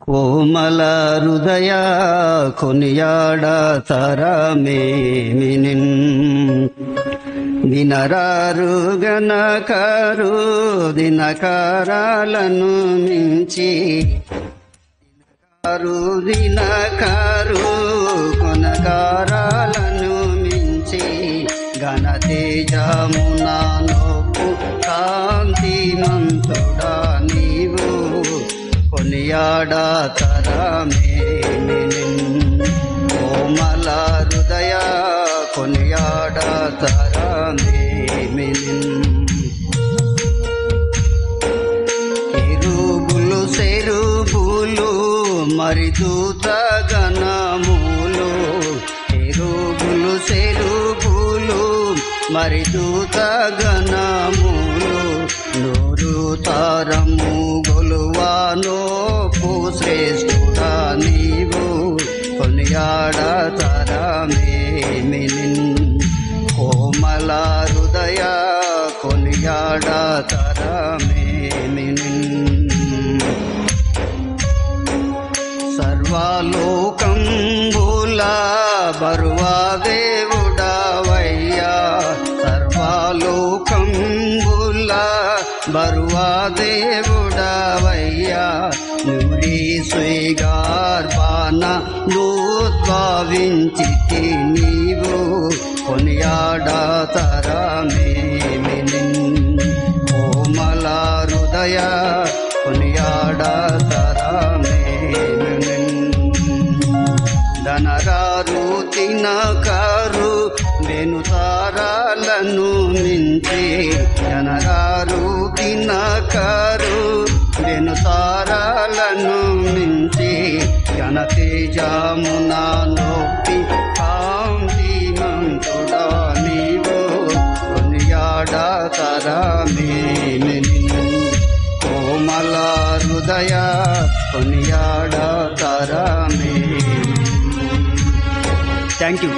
కోమల హృదయ కొనియాడతరమేమినిన్ వినరారు గణకారు దినకారాలను మించి దినకారు కొనకారాలను మించి ఘనతేజమున నొప్పు కాంతిమంతుడా నీవు కొనియాడతరమేమినిన్ కోమల హృదయ కొనియాడతరమేమినిన్ కెరూబులు సెరూబులు మరి దూత గణములు కెరూబులు సెరూబులు మరి దూత గణములు నూరు తరము గొలువానోపు శ్రేష్ఠుడా నీవు కొనియాడతరమేమినిన్ కోమల హృదయ కొనియాడతరమేమినిన్ సర్వలోకంబుల బరువా దేవుడవయ్యా సర్వలోకంబుల బరువా దేవుడవయ్యా నుడి స్వీగార్వాన ఉద్భవించితి నీవు కొనియాడతరమేమినిన్ కోమల హృదయ కొనియాడతరమేమినిన్ ధనరారు తినకారు వెనుతారాలను మించి ధనరారు తినకారు వెనుతారాలను మించి ఘనతేజమున నొప్పి కాంతిమంతుడా నీవు కొనియాడతరమేమినిన్ కోమల హృదయ కొనియాడతరమేమినిన్. Thank you.